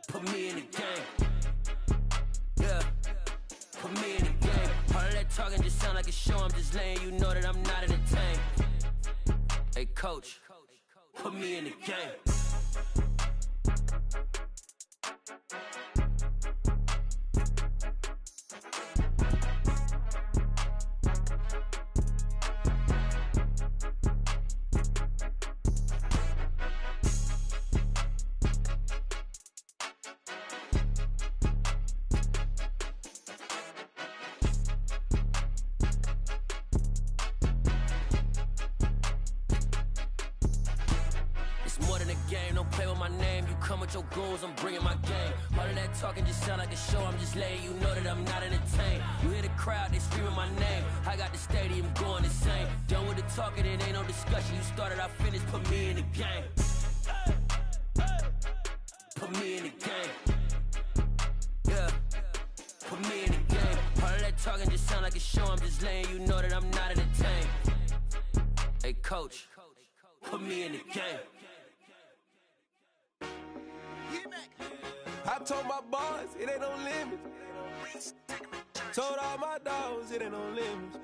Put me in the game. Yeah. Put me in the game. All of that talking just sound like a show. I'm just letting you know that I'm not entertained. Hey, coach. Put me in the game. More than a game, don't play with my name. You come with your goons, I'm bringing my game. All of that talking just sound like a show. I'm just letting you know that I'm not entertained. You hear the crowd, they screaming my name. I got the stadium going insane. Done with the talking, it ain't no discussion. You started, I finished, put me in the game. Put me in the game. Yeah. Put me in the game. All of that talking just sound like a show. I'm just letting you know that I'm not entertained. Hey, coach, put me in the game. I told my boys it ain't no limits. Told all my dogs it ain't no limits.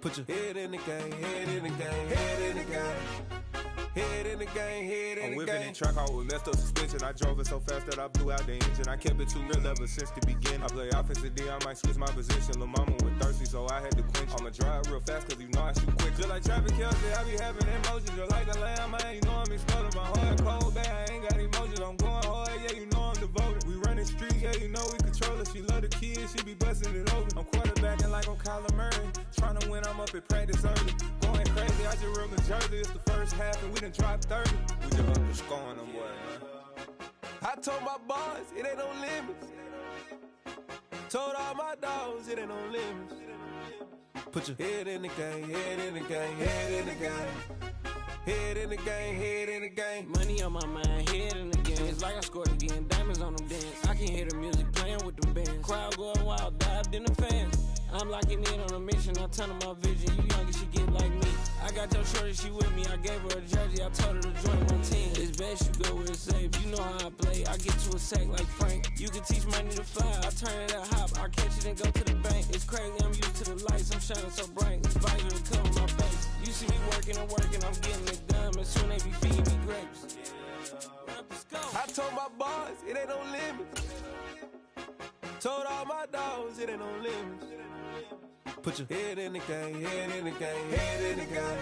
Put your head in the game, head in the game, head in the game. Head in the game, head in the game. I'm whipping in track, I was messed up suspension. I drove it so fast that I blew out the engine. I kept it too real ever since the beginning. I play offensive D, I might switch my position. Lil' mama was thirsty, so I had to quench. I'ma drive real fast, cause you know I shoot quick. Just like traffic Kelsey, I be having emotions. Just like a lamb, man, you know I'm exploding. My heart cold, bad, I ain't got emotions. I'm going hard, yeah, you know I'm devoted. We running streets, yeah, you know we control it. She love the kids, she be busting it over. I'm quarterbacking like I'm Kyler Murray. Trying to win, I'm up at practice early. Going crazy, I just real the jersey. It's the first half, and we done dropped 30. We just up the score on them boys, man. I told my boys it ain't no limits. Told all my dogs it ain't no limits. Put your head in the game, head in the game, head in the game. Head in the game, head in the game. Money on my mind, head in the game. It's like I scored again, diamonds on them dance. I can hear the music playing with them bands. Crowd going wild, dived in the fans. I'm locking in on a mission, I tell her my vision. You young and she get like me. I got your shorty, she with me. I gave her a jersey, I told her to join my team. It's best you go where it's safe. You know how I play. I get to a sack like Frank. You can teach money to fly. I turn it up hop. I catch it and go to the bank. It's crazy, I'm used to the lights. I'm shining so bright. It's visor to cover my face. You see me working and working. I'm getting it done. And soon they be feeding me grapes. I told my boys it ain't no limits. Told all my dogs it ain't no limits. Put your head in the game, head in the game, head in the game.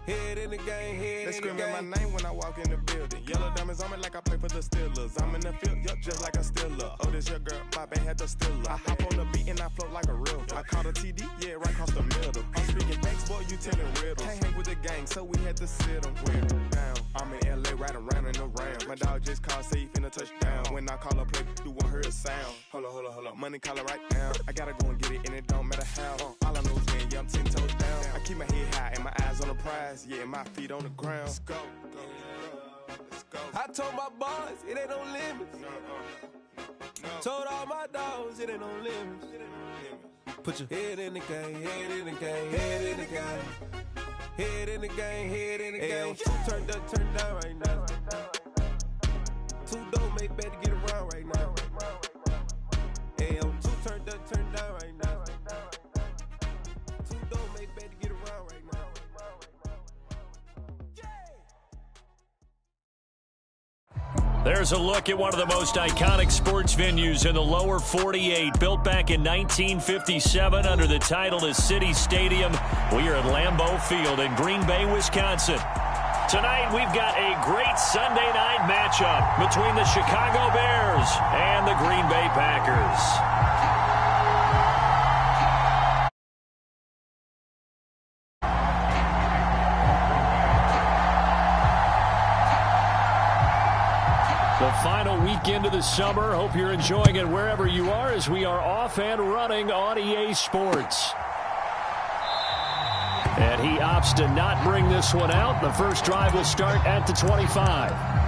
Head in the game, head They in the game. screaming my name when I walk in the building. Yellow diamonds on me like I play for the Steelers. I'm in the field, yup, just like a Steeler. Oh, this your girl, my band had the Steeler. I hop on the beat and I float like a river. I caught a TD, yeah, right across the middle. I'm speaking thanks, boy, you telling riddles. Can't hang with the gang, so we had to sit them down. I'm in LA, riding around and around. My dog just called, say he finna touchdown. When I call a play, you won't hear a sound. Hold up, money calling right now. I gotta go and get it, and it don't matter how. All I know is when, yeah, I'm 10 toes down. I keep my head high and my eyes on the prize. Yeah, and my feet on the ground. Let's go. Let's go. I told my boys it ain't no limits. Told all my dogs it ain't no limits. Put your head in the game, head in the game, head in the game. Head in the game, head in the game. Two turned up, turned down right now. Two don't make better get around right now. Hey, I'm two turned up, turned down right now. Two don't make better get around right now. There's a look at one of the most iconic sports venues in the lower 48, built back in 1957 under the title of City Stadium. We are at Lambeau Field in Green Bay, Wisconsin. Tonight, we've got a great Sunday night matchup between the Chicago Bears and the Green Bay Packers. The final weekend of the summer. Hope you're enjoying it wherever you are as we are off and running on EA Sports. And he opts to not bring this one out. The first drive will start at the 25.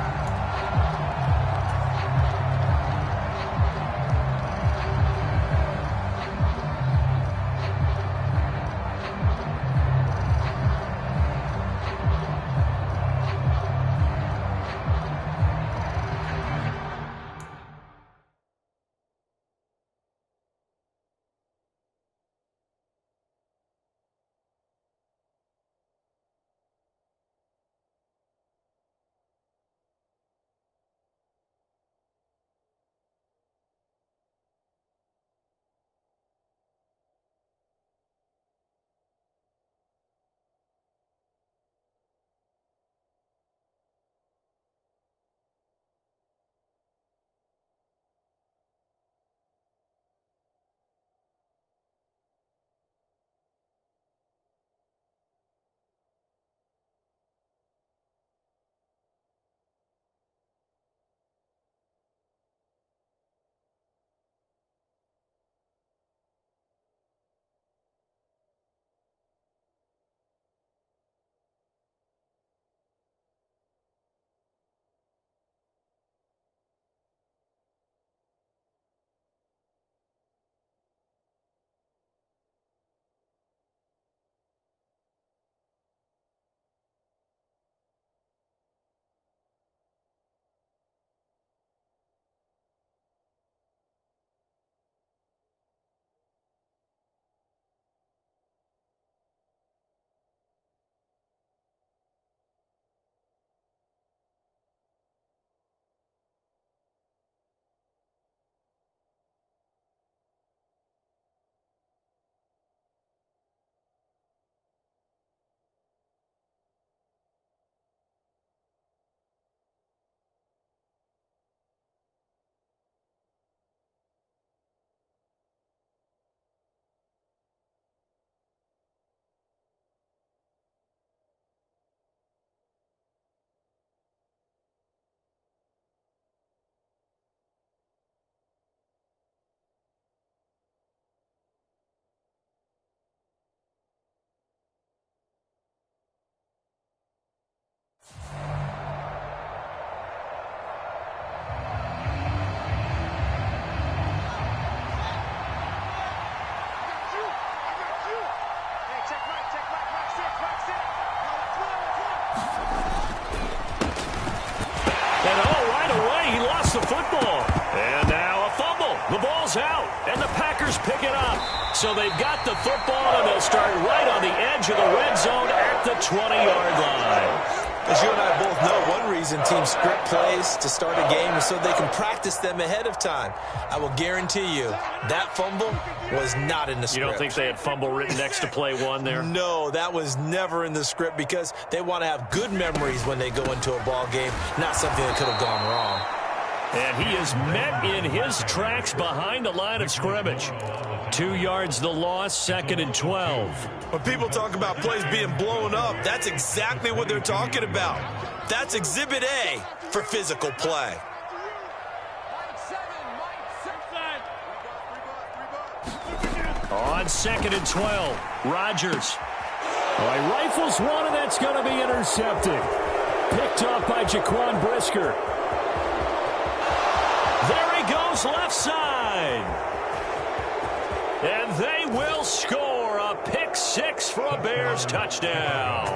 the football. And now a fumble. The ball's out, and the Packers pick it up. So they've got the football, and they'll start right on the edge of the red zone at the 20-yard line. As you and I both know, one reason teams script plays to start a game is so they can practice them ahead of time. I will guarantee you that fumble was not in the script. You don't think they had fumble written next to play one there? No, that was never in the script because they want to have good memories when they go into a ball game, not something that could have gone wrong. And he is met in his tracks behind the line of scrimmage. 2 yards the loss, 2nd and 12. When people talk about plays being blown up, that's exactly what they're talking about. That's Exhibit A for physical play. On 2nd and 12, Rodgers. Well, he rifles one, and that's going to be intercepted. Picked off by Jaquan Brisker. There he goes, left side. And they will score a pick six for a Bears touchdown.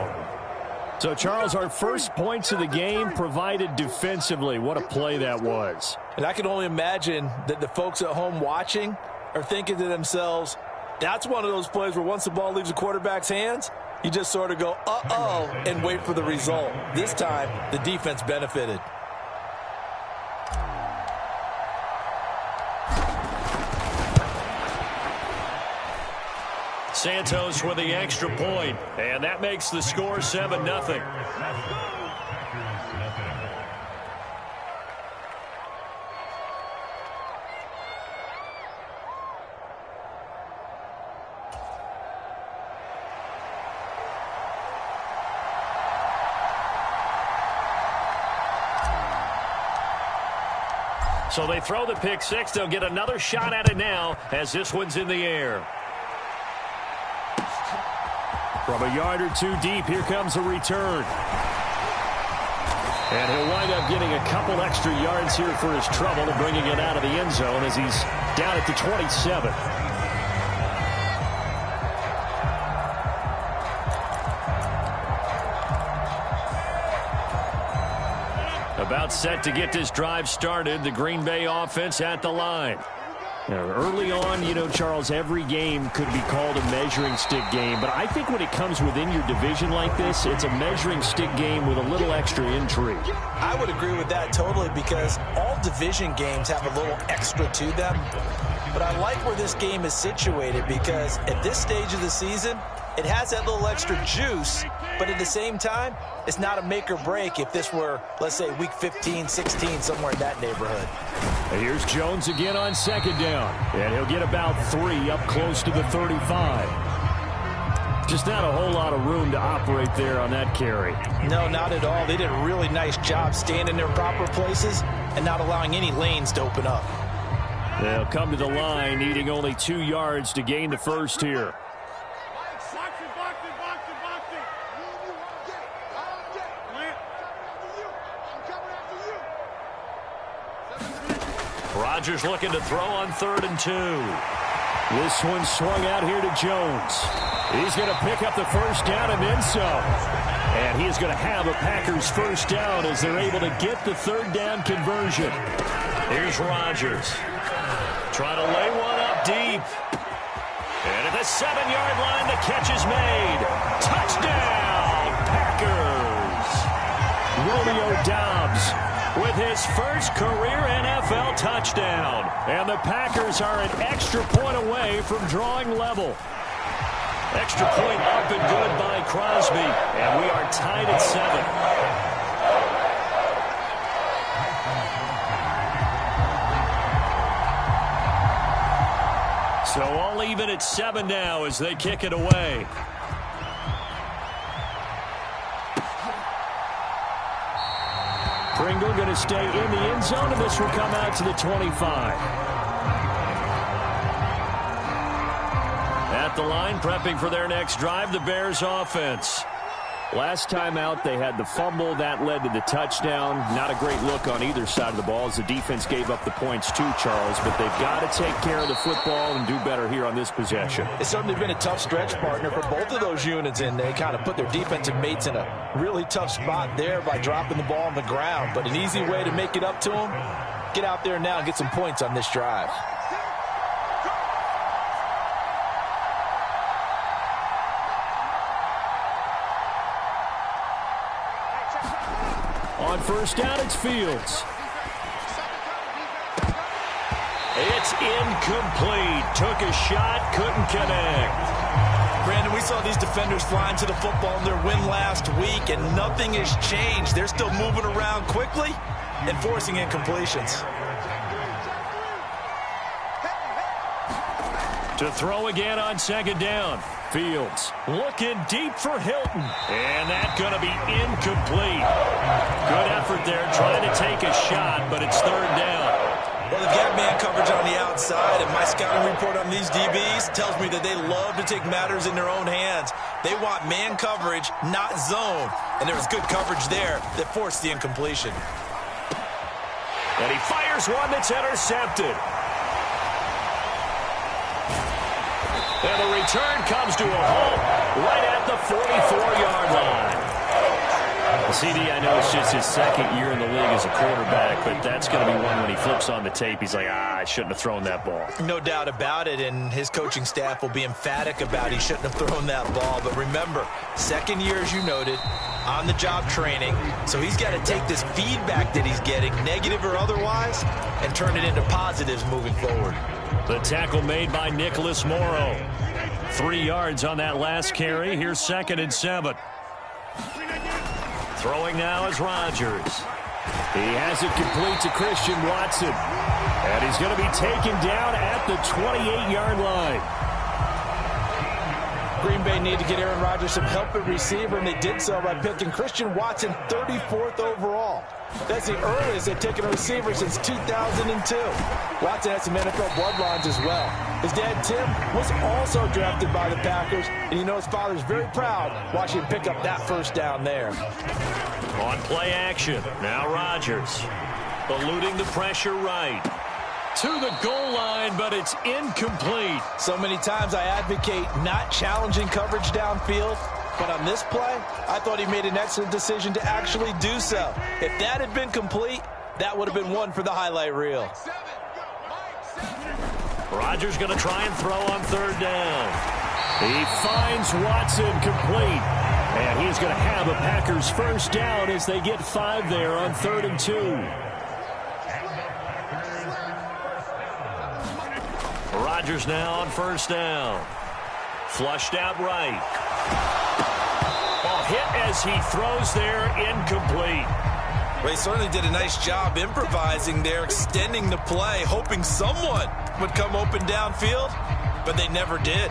So, Charles, our first points of the game provided defensively. What a play that was. And I can only imagine that the folks at home watching are thinking to themselves, that's one of those plays where once the ball leaves the quarterback's hands, you just sort of go, uh-oh, and wait for the result. This time, the defense benefited. Santos with the extra point, and that makes the score 7-0. So they throw the pick six. They'll get another shot at it now as this one's in the air. From a yard or two deep, here comes a return. And he'll wind up getting a couple extra yards here for his trouble and bringing it out of the end zone as he's down at the 27. About set to get this drive started, the Green Bay offense at the line. Now, early on, you know, Charles, every game could be called a measuring stick game. But I think when it comes within your division like this, it's a measuring stick game with a little extra intrigue. I would agree with that totally because all division games have a little extra to them. But I like where this game is situated because at this stage of the season, it has that little extra juice. But at the same time, it's not a make or break if this were, let's say, week 15, 16, somewhere in that neighborhood. And here's Jones again on second down. And he'll get about 3 up close to the 35. Just not a whole lot of room to operate there on that carry. No, not at all. They did a really nice job staying in their proper places and not allowing any lanes to open up. They'll come to the line, needing only 2 yards to gain the first here. Rodgers looking to throw on 3rd and 2. This one swung out here to Jones. He's going to pick up the first down and then some. And he's going to have a Packers first down as they're able to get the 3rd down conversion. Here's Rodgers. Trying to lay one up deep. And at the 7-yard line, the catch is made. Touchdown, Packers. Romeo Doubs with his first career NFL touchdown. And the Packers are an extra point away from drawing level. Extra point up and good by Crosby. And we are tied at 7. So all even at 7 now as they kick it away. Pringle going to stay in the end zone, and this will come out to the 25. At the line, prepping for their next drive, the Bears offense. Last time out, they had the fumble. That led to the touchdown. Not a great look on either side of the ball as the defense gave up the points too, Charles. But they've got to take care of the football and do better here on this possession. It's certainly been a tough stretch, partner, for both of those units, and they kind of put their defensive mates in a really tough spot there by dropping the ball on the ground. But an easy way to make it up to them, get out there now and get some points on this drive. On first down, it's Fields. It's incomplete. Took a shot, couldn't connect. Brandon, we saw these defenders flying to the football in their win last week, and nothing has changed. They're still moving around quickly and forcing incompletions. To throw again on second down. Fields looking deep for Hilton. And that's going to be incomplete. Good effort there trying to take a shot, but it's third down. Well, they've got man coverage on the outside, and my scouting report on these DBs tells me that they love to take matters in their own hands. They want man coverage, not zone. And there was good coverage there that forced the incompletion. And he fires one that's intercepted. And the return comes to a halt right at the 44-yard line. CD, I know it's just his second year in the league as a quarterback, but that's going to be one when he flips on the tape. He's like, I shouldn't have thrown that ball. No doubt about it, and his coaching staff will be emphatic about he shouldn't have thrown that ball. But remember, second year, as you noted, on-the-job training. So he's got to take this feedback that he's getting, negative or otherwise, and turn it into positives moving forward. The tackle made by Nicholas Morrow. 3 yards on that last carry. Here's 2nd and 7. Throwing now is Rodgers. He has it complete to Christian Watson. And he's going to be taken down at the 28-yard line. Green Bay need to get Aaron Rodgers some help at receiver, and they did so by picking Christian Watson 34th overall. That's the earliest they've taken a receiver since 2002. Watson has some NFL bloodlines as well. His dad, Tim, was also drafted by the Packers, and you know his father's very proud watching him pick up that first down there. On play action, now Rodgers. Eluding the pressure right. To the goal line, but it's incomplete. So many times I advocate not challenging coverage downfield, but on this play, I thought he made an excellent decision to actually do so. If that had been complete, that would have been one for the highlight reel. Rodgers going to try and throw on third down. He finds Watson complete. And he's going to have a Packers first down as they get 5 there on 3rd and 2. Rodgers now on first down. Flushed out right. Ball hit as he throws there, incomplete. Well, he certainly did a nice job improvising there, extending the play, hoping someone would come open downfield, but they never did.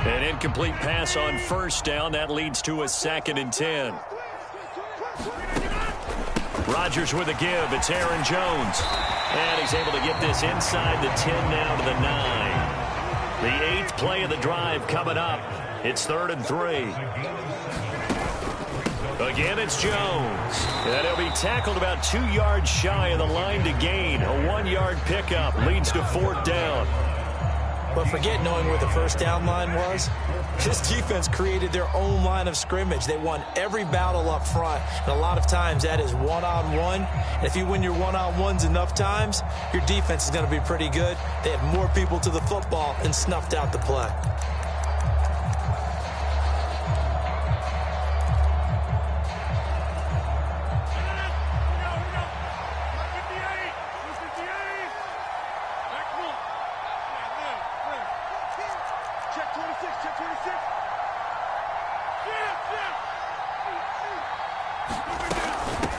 An incomplete pass on first down. That leads to a 2nd and 10. Rodgers with a give. It's Aaron Jones. And he's able to get this inside the 10 now to the 9. The 8th play of the drive coming up. It's 3rd and 3. Again, it's Jones. And he'll be tackled about 2 yards shy of the line to gain. A 1-yard pickup leads to 4th down. But forget knowing where the first down line was. This defense created their own line of scrimmage. They won every battle up front, and a lot of times that is one-on-one. And if you win your one-on-ones enough times, your defense is going to be pretty good. They had more people to the football and snuffed out the play.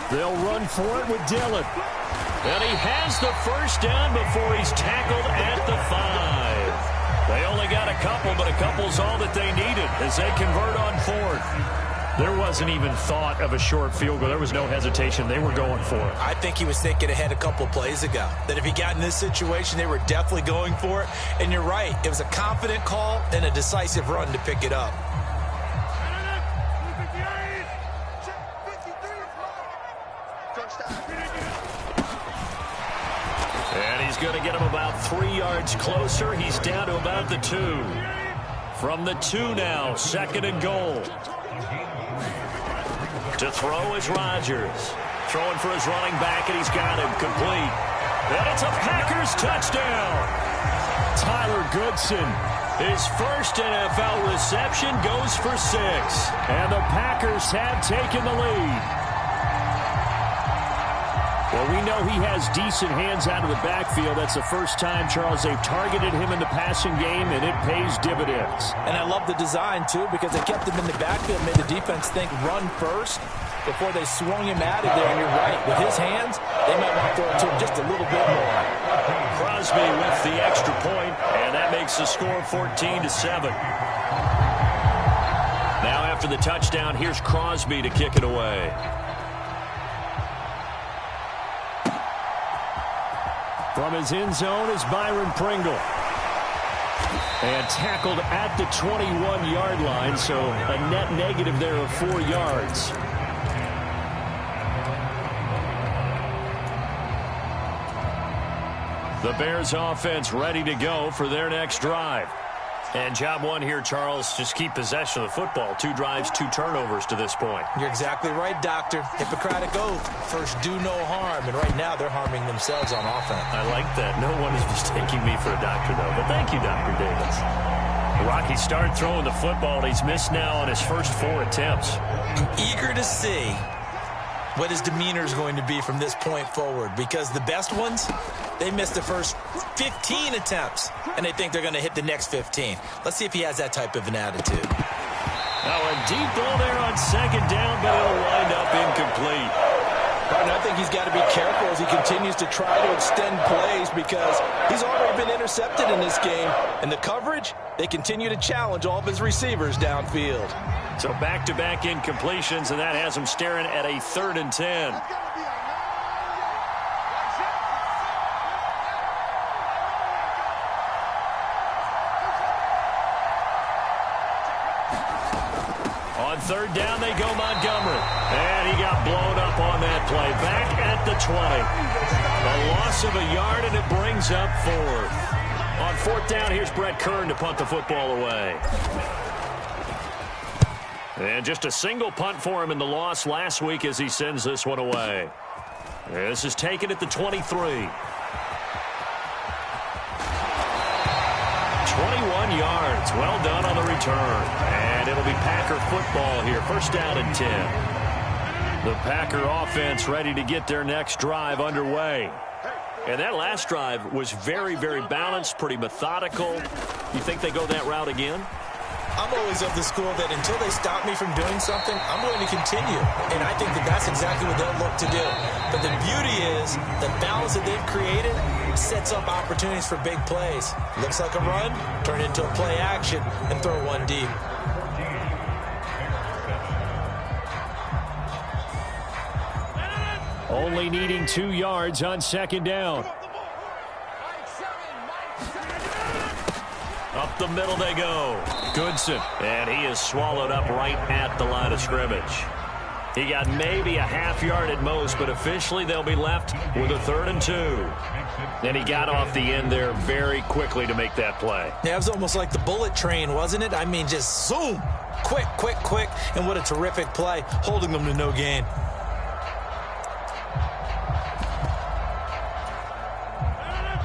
They'll run for it with Dillon. And he has the first down before he's tackled at the 5. They only got a couple, but a couple's all that they needed as they convert on 4th. There wasn't even thought of a short field goal. There was no hesitation. They were going for it. I think he was thinking ahead a couple plays ago, that if he got in this situation, they were definitely going for it. And you're right. It was a confident call and a decisive run to pick it up. And he's going to get him about 3 yards closer. He's down to about the 2. From the 2 now, 2nd and goal. To throw is Rodgers. Throwing for his running back, and he's got him complete. And it's a Packers touchdown. Tyler Goodson, his first NFL reception, goes for 6. And the Packers have taken the lead. Well, we know he has decent hands out of the backfield. That's the first time, Charles, they've targeted him in the passing game, and it pays dividends. And I love the design, too, because they kept him in the backfield, made the defense think run first before they swung him out of there. And you're right, with his hands, they might want to throw it to him just a little bit more. Crosby with the extra point, and that makes the score 14-7. Now after the touchdown, here's Crosby to kick it away. From his end zone is Byron Pringle. And tackled at the 21-yard line, so a net negative there of 4 yards. The Bears offense ready to go for their next drive. And job one here, Charles, just keep possession of the football. 2 drives, 2 turnovers to this point. You're exactly right, Doctor. Hippocratic oath. First, do no harm. And right now, they're harming themselves on offense. I like that. No one is mistaking me for a doctor, though. But thank you, Dr. Davis. Rocky started throwing the football, and he's missed now on his first 4 attempts. I'm eager to see what his demeanor is going to be from this point forward, because the best ones, they missed the first 15 attempts, and they think they're going to hit the next 15. Let's see if he has that type of an attitude. Now a deep ball there on second down, but it'll wind up incomplete. And I think he's got to be careful as he continues to try to extend plays, because he's already been intercepted in this game. And the coverage, they continue to challenge all of his receivers downfield. So back-to-back incompletions, and that has him staring at a 3rd and 10. On 3rd down, they go Montgomery. And he got blown up on that play. Back at the 20. A loss of a yard, and it brings up 4th. On 4th down, here's Brett Kern to punt the football away. And just a single punt for him in the loss last week as he sends this one away. This is taken at the 23. 21 yards. Well done on the return. And it'll be Packer football here. First down and 10. The Packer offense ready to get their next drive underway. And that last drive was very, very balanced, pretty methodical. You think they go that route again? I'm always of the school that until they stop me from doing something, I'm going to continue. And I think that that's exactly what they'll look to do. But the beauty is the balance that they've created sets up opportunities for big plays. Looks like a run, turn it into a play action, and throw one deep. Only needing 2 yards on 2nd down. Up the middle they go. Goodson. And he is swallowed up right at the line of scrimmage. He got maybe a half yard at most, but officially they'll be left with a 3rd and 2. And he got off the end there very quickly to make that play. Yeah, it was almost like the bullet train, wasn't it? I mean, just zoom. Quick, quick, quick. And what a terrific play, holding them to no gain.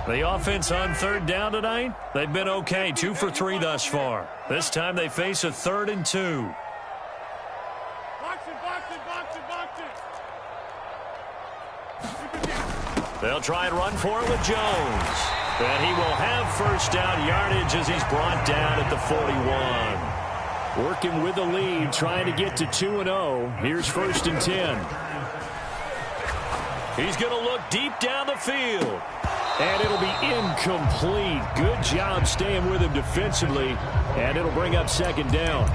The offense on 3rd down tonight, they've been okay. 2 for 3 thus far. This time they face a 3rd and 2. They'll try and run for it with Jones. And he will have first down yardage as he's brought down at the 41. Working with the lead, trying to get to 2-0. Here's 1st and 10. He's going to look deep down the field. And it'll be incomplete. Good job staying with him defensively. And it'll bring up 2nd down.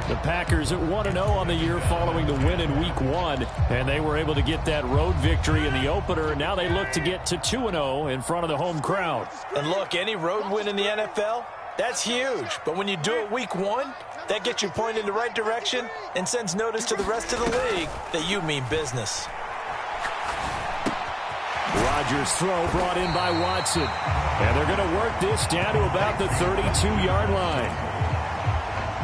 The Packers at 1-0 on the year following the win in Week 1. And they were able to get that road victory in the opener. And now they look to get to 2-0 in front of the home crowd. And look, any road win in the NFL, that's huge. But when you do it Week 1, that gets you pointed in the right direction and sends notice to the rest of the league that you mean business. Rodgers' throw brought in by Watson. And they're going to work this down to about the 32-yard line.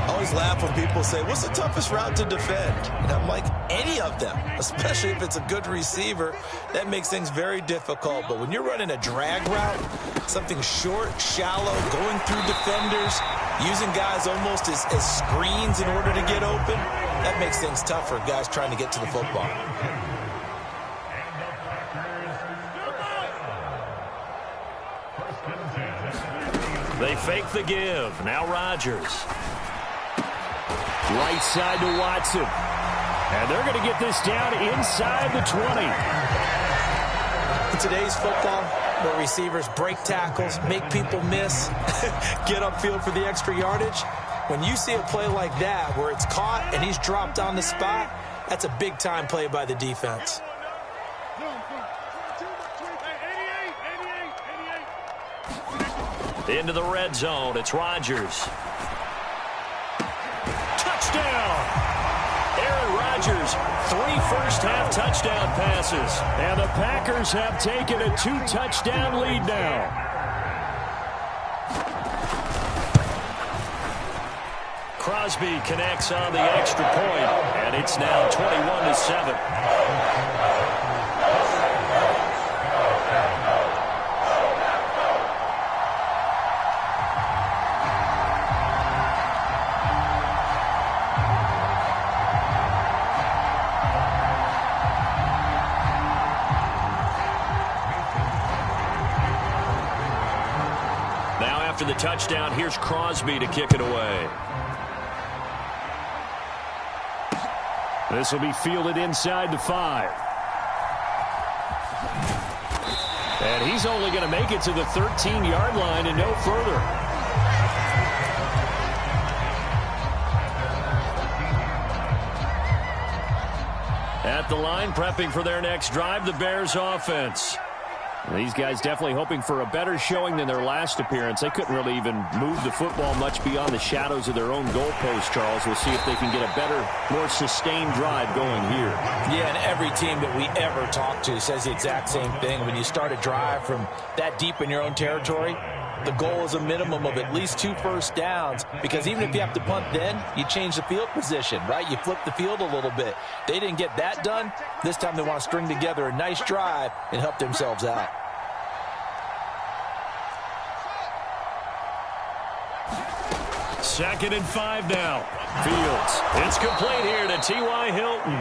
Oh, always laugh when people say, what's the toughest route to defend? And I'm like, any of them, especially if it's a good receiver. That makes things very difficult. But when you're running a drag route, something short, shallow, going through defenders, using guys almost as screens in order to get open, that makes things tough for guys trying to get to the football. They fake the give. Now Rodgers. Right side to Watson. And they're going to get this down inside the 20. In today's football, where receivers break tackles, make people miss, get upfield for the extra yardage, when you see a play like that where it's caught and he's dropped on the spot, that's a big-time play by the defense. Into the red zone. It's Rodgers. Touchdown! Aaron Rodgers, 3 first-half touchdown passes. And the Packers have taken a 2-touchdown lead now. Crosby connects on the extra point, and it's now 21-7. After the touchdown, here's Crosby to kick it away. This will be fielded inside the 5. And he's only going to make it to the 13-yard line and no further. At the line, prepping for their next drive, the Bears offense. These guys definitely hoping for a better showing than their last appearance. They couldn't really even move the football much beyond the shadows of their own goalpost, Charles. We'll see if they can get a better, more sustained drive going here. Yeah, and every team that we ever talk to says the exact same thing. When you start a drive from that deep in your own territory, the goal is a minimum of at least 2 first downs, because even if you have to punt then, you change the field position, right? You flip the field a little bit. They didn't get that done. This time they want to string together a nice drive and help themselves out. Second and 5 now. Fields. It's complete here to T.Y. Hilton.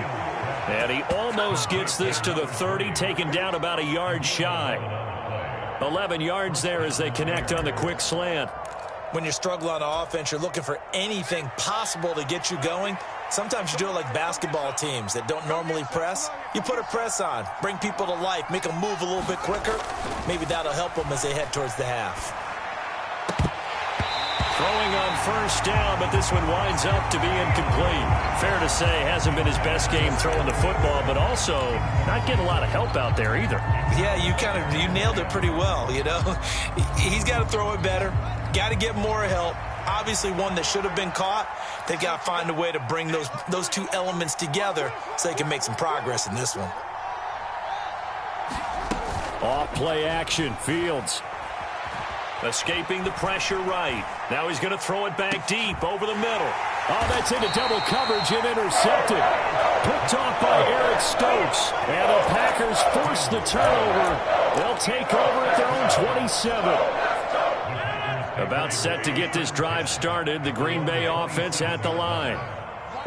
And he almost gets this to the 30, taken down about a yard shy. 11 yards there as they connect on the quick slant. When you're struggling on offense, you're looking for anything possible to get you going. Sometimes you do it like basketball teams that don't normally press. You put a press on, bring people to life, make them move a little bit quicker. Maybe that'll help them as they head towards the half. Throwing on first down, but this one winds up to be incomplete. Fair to say, hasn't been his best game throwing the football, but also not getting a lot of help out there either. Yeah, you nailed it pretty well, you know. He's got to throw it better, got to get more help. Obviously one that should have been caught. They've got to find a way to bring those two elements together so they can make some progress in this one. Off play action, Fields. Escaping the pressure right. Now he's going to throw it back deep over the middle. Oh, that's into double coverage and intercepted. Picked off by Eric Stokes. And the Packers force the turnover. They'll take over at their own 27. About set to get this drive started. The Green Bay offense at the line.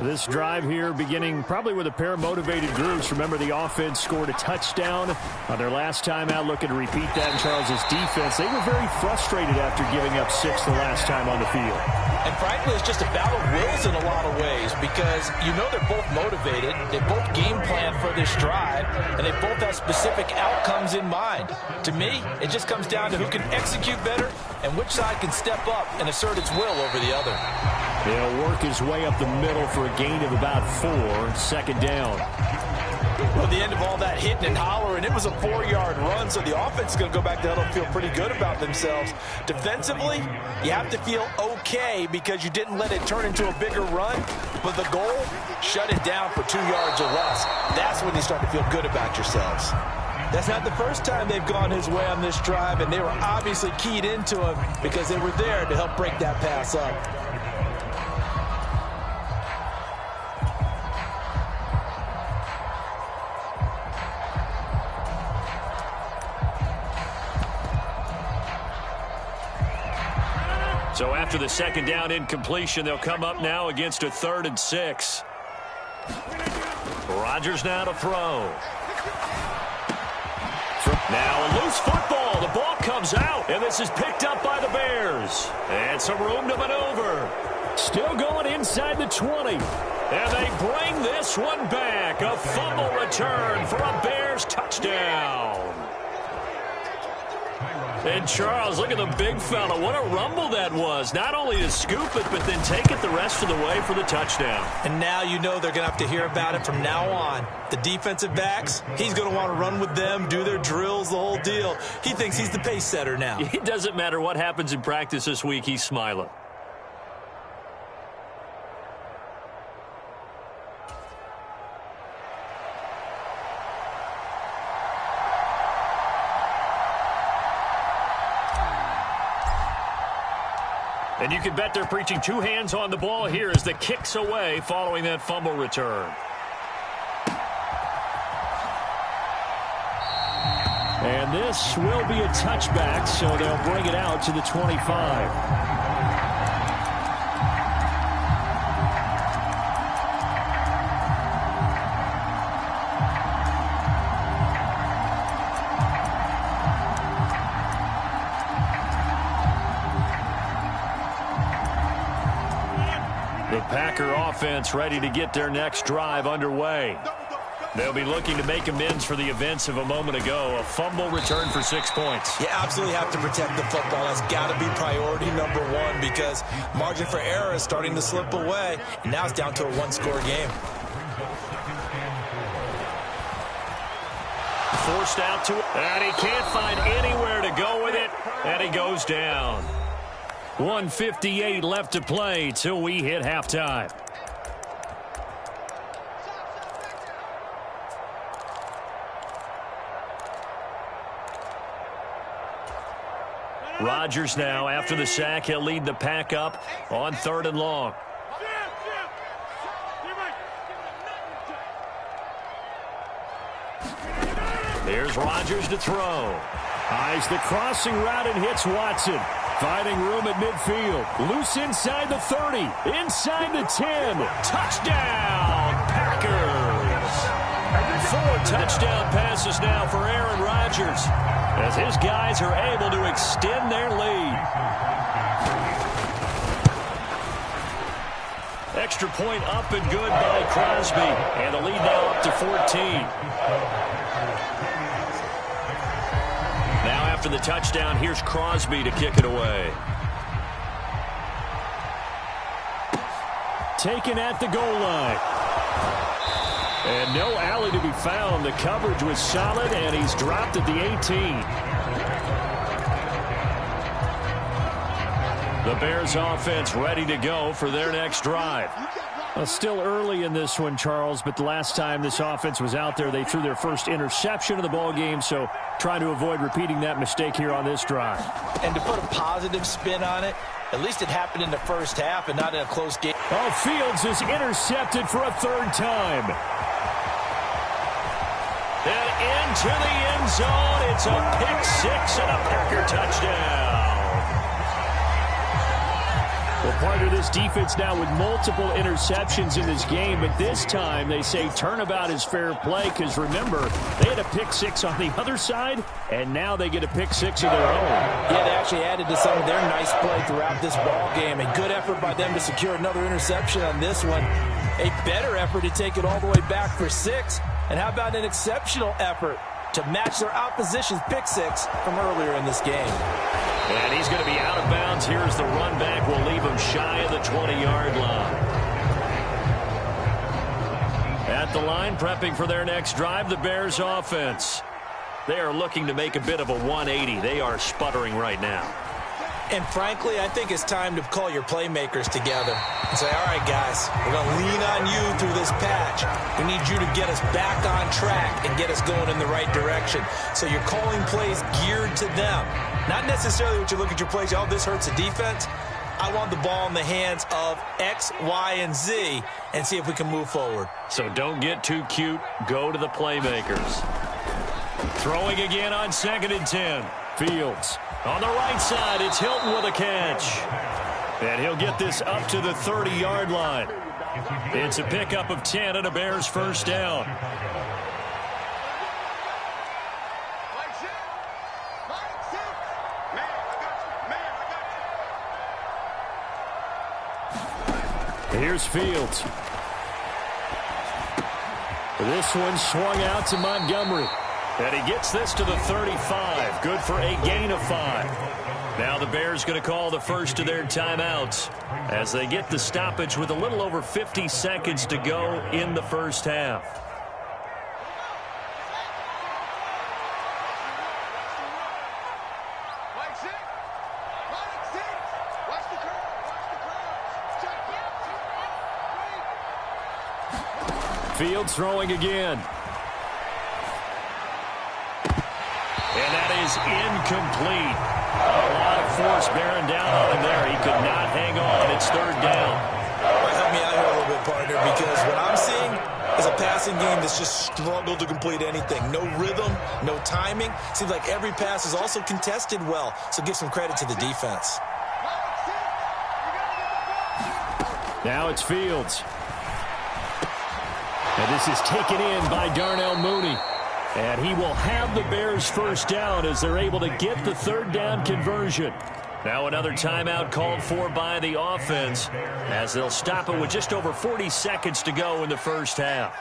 This drive here beginning probably with a pair of motivated groups. Remember, the offense scored a touchdown on their last time out. Looking to repeat that in Charles's defense. They were very frustrated after giving up 6 the last time on the field. And frankly, it's just a battle of wills in a lot of ways, because you know they're both motivated. They both game plan for this drive, and they both have specific outcomes in mind. To me, it just comes down to who can execute better and which side can step up and assert its will over the other. He'll work his way up the middle for a gain of about 4. Second down. Well, the end of all that hitting and hollering, it was a 4-yard run, so the offense is going to go back to huddle and feel pretty good about themselves. Defensively, you have to feel okay because you didn't let it turn into a bigger run, but the goal, shut it down for 2 yards or less. That's when you start to feel good about yourselves. That's not the first time they've gone his way on this drive, and they were obviously keyed into him because they were there to help break that pass up. So after the second down incompletion, they'll come up now against a 3rd and 6. Rodgers now to throw. Now a loose football. The ball comes out, and this is picked up by the Bears. And some room to maneuver. Still going inside the 20. And they bring this one back. A fumble return for a Bears touchdown. And Charles, look at the big fella. What a rumble that was. Not only to scoop it, but then take it the rest of the way for the touchdown. And now you know they're going to have to hear about it from now on. The defensive backs, he's going to want to run with them, do their drills, the whole deal. He thinks he's the pace setter now. It doesn't matter what happens in practice this week. He's smiling. And you can bet they're preaching 2 hands on the ball here as the kick's away following that fumble return. And this will be a touchback, so they'll bring it out to the 25. The Packer offense ready to get their next drive underway. They'll be looking to make amends for the events of a moment ago. A fumble return for 6 points. You absolutely have to protect the football. That's got to be priority number 1 because margin for error is starting to slip away. And now it's down to a 1-score game. Forced out to it, and he can't find anywhere to go with it, and he goes down. 1:58 left to play till we hit halftime. Rodgers now, after the sack, he'll lead the pack up on 3rd and long. Here's Rodgers to throw. Eyes the crossing route and hits Watson. Finding room at midfield. Loose inside the 30. Inside the 10. Touchdown, Packers. 4 touchdown passes now for Aaron Rodgers as his guys are able to extend their lead. Extra point up and good by Crosby. And the lead now up to 14. Now after the touchdown, here's Crosby to kick it away. Taken at the goal line. And no alley to be found. The coverage was solid, and he's dropped at the 18. The Bears offense ready to go for their next drive. Well, still early in this one, Charles, but the last time this offense was out there, they threw their first interception of the ball game, so trying to avoid repeating that mistake here on this drive. And to put a positive spin on it, at least it happened in the first half and not in a close game. Oh, Fields is intercepted for a 3rd time. And into the end zone, it's a pick-6 and a Packer touchdown. Well, part of this defense now with multiple interceptions in this game, but this time they say turnabout is fair play because, remember, they had a pick-6 on the other side, and now they get a pick-6 of their own. Yeah, they actually added to some of their nice play throughout this ball game. A good effort by them to secure another interception on this one. A better effort to take it all the way back for 6. And how about an exceptional effort to match their opposition's pick-6 from earlier in this game. And he's going to be out of bounds. Here's the run back. We'll leave him shy of the 20-yard line. At the line, prepping for their next drive, the Bears offense. They are looking to make a bit of a 180. They are sputtering right now. And frankly, I think it's time to call your playmakers together and say, all right, guys, we're going to lean on you through this patch. We need you to get us back on track and get us going in the right direction. So you're calling plays geared to them. Not necessarily what you look at your plays, oh, this hurts the defense. I want the ball in the hands of X, Y, and Z and see if we can move forward. So don't get too cute. Go to the playmakers. Throwing again on 2nd and 10. Fields. On the right side, it's Hilton with a catch. And he'll get this up to the 30-yard line. It's a pickup of 10 and a Bears first down. Here's Fields. This one swung out to Montgomery. And he gets this to the 35. Good for a gain of 5. Now the Bears going to call the first of their timeouts as they get the stoppage with a little over 50 seconds to go in the first half. Fields throwing again. And that is incomplete. A lot of force bearing down on him there. He could not hang on. It's third down. Help me out here a little bit, partner, because what I'm seeing is a passing game that's just struggled to complete anything. No rhythm, no timing. Seems like every pass is also contested well, so give some credit to the defense. Now it's Fields. And this is taken in by Darnell Mooney. And he will have the Bears first down as they're able to get the third down conversion. Now another timeout called for by the offense as they'll stop it with just over 40 seconds to go in the first half.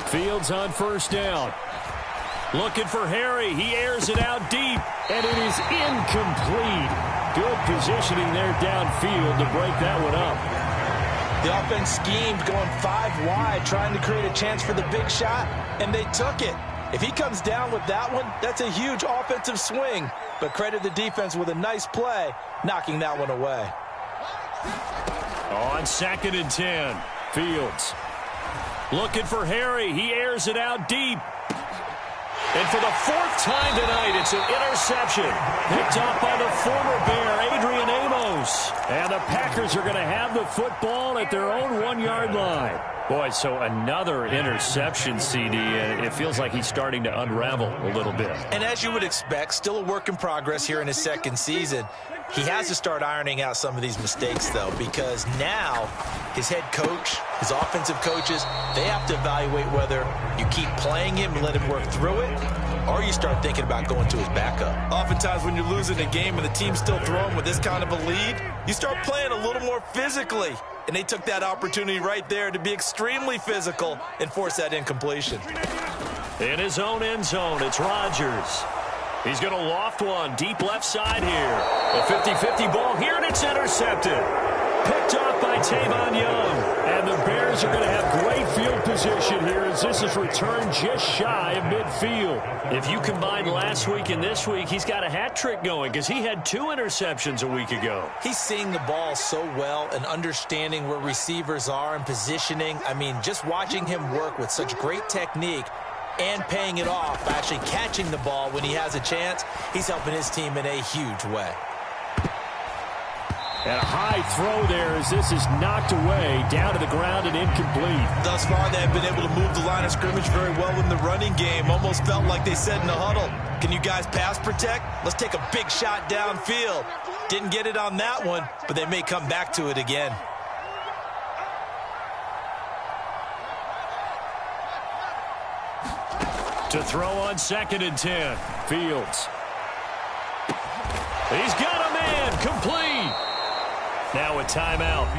Fields on first down. Looking for Harry. He airs it out deep, and it is incomplete. Good positioning there downfield to break that one up. The offense schemed going 5 wide, trying to create a chance for the big shot, and they took it. If he comes down with that one, that's a huge offensive swing. But credit the defense with a nice play, knocking that one away. On 2nd and 10, Fields. Looking for Harry. He airs it out deep. And for the 4th time tonight, it's an interception. Picked off by the former Bear, Adrian Amos. And the Packers are going to have the football at their own 1-yard line. Boy, so another interception, CD, and it feels like he's starting to unravel a little bit. And as you would expect, still a work in progress here in his 2nd season. He has to start ironing out some of these mistakes, though, because now his head coach, his offensive coaches, they have to evaluate whether you keep playing him and let him work through it, or you start thinking about going to his backup. Oftentimes when you're losing a game and the team's still throwing with this kind of a lead, you start playing a little more physically. And they took that opportunity right there to be extremely physical and force that incompletion. In his own end zone, it's Rodgers. He's going to loft one deep left side here. A 50-50 ball here, and it's intercepted. Picked off by Tavon Young. And the Bears are going to have great field position here as this is returned just shy of midfield. If you combine last week and this week, he's got a hat trick going because he had 2 interceptions a week ago. He's seeing the ball so well and understanding where receivers are and positioning. I mean, just watching him work with such great technique and paying it off, actually catching the ball when he has a chance, he's helping his team in a huge way. And a high throw there as this is knocked away, down to the ground and incomplete. Thus far, they have been able to move the line of scrimmage very well in the running game. Almost felt like they said in the huddle, can you guys pass protect? Let's take a big shot downfield. Didn't get it on that one, but they may come back to it again. To throw on 2nd and 10, Fields. He's got a man, complete. Now a timeout.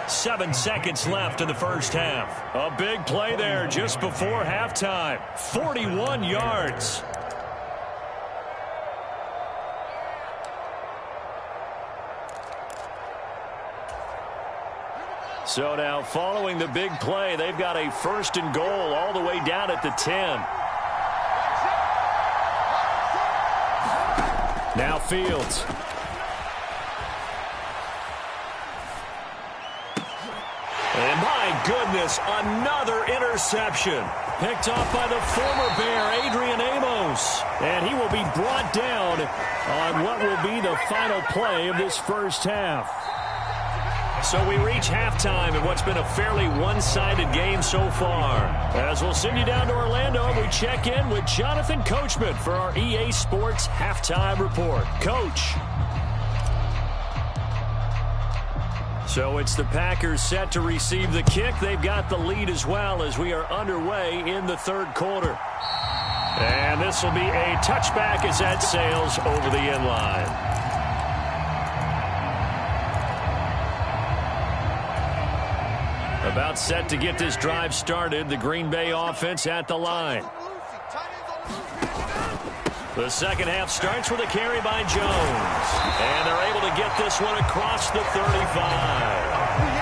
7 seconds left in the first half. A big play there just before halftime. 41 yards. So now following the big play, they've got a 1st and goal all the way down at the 10. Now Fields. And my goodness, another interception. Picked off by the former Bear, Adrian Amos. And he will be brought down on what will be the final play of this first half. So we reach halftime in what's been a fairly one-sided game so far. As we'll send you down to Orlando, we check in with Jonathan Coachman for our EA Sports Halftime Report. Coach. So it's the Packers set to receive the kick. They've got the lead as well as we are underway in the third quarter. And this will be a touchback as that sails over the end line. About set to get this drive started. The Green Bay offense at the line. The second half starts with a carry by Jones. And they're able to get this one across the 35.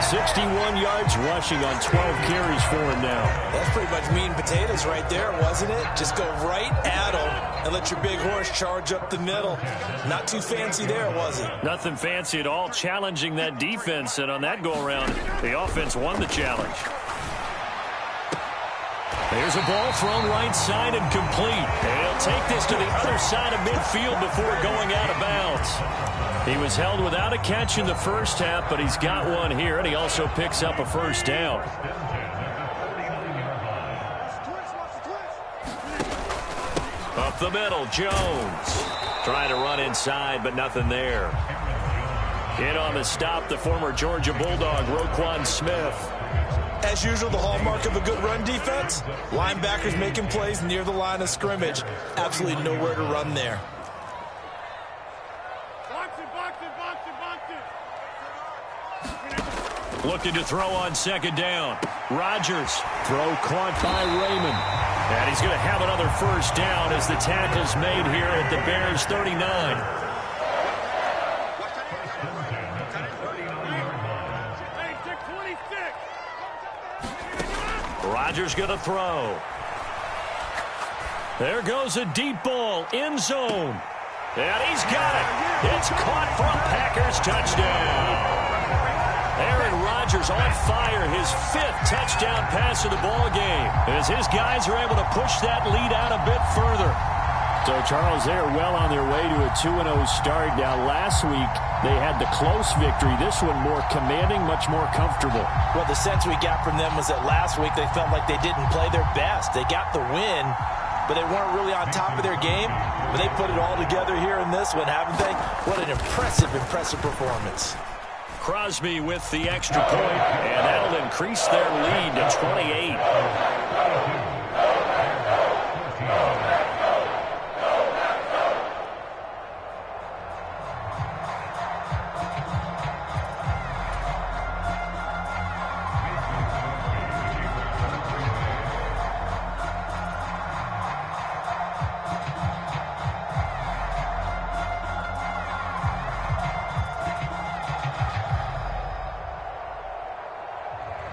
61 yards rushing on 12 carries for him now. That's pretty much meat and potatoes right there, wasn't it? Just go right at him and let your big horse charge up the middle. Not too fancy there, was it? Nothing fancy at all, challenging that defense. And on that go-around, the offense won the challenge. There's a ball thrown right side and complete. And he'll take this to the other side of midfield before going out of bounds. He was held without a catch in the first half, but he's got one here, and he also picks up a first down. Up the middle, Jones. Trying to run inside, but nothing there. In on the stop, the former Georgia Bulldog, Roquan Smith. As usual, the hallmark of a good run defense, linebackers making plays near the line of scrimmage. Absolutely nowhere to run there. Looking to throw on second down. Rodgers. Throw caught by Raymond. And he's going to have another first down as the tackle's made here at the Bears' 39. Rodgers going to throw. There goes a deep ball, end zone. And he's got it. It's caught for a Packers touchdown. Aaron Rodgers on fire, his 5th touchdown pass of the ball game, as his guys are able to push that lead out a bit further. So, Charles, they are well on their way to a 2-0 start. Now, last week, they had the close victory. This one more commanding, much more comfortable. Well, the sense we got from them was that last week they felt like they didn't play their best. They got the win, but they weren't really on top of their game. But they put it all together here in this one, haven't they? What an impressive, impressive performance. Crosby with the extra point, and that'll increase their lead to 28.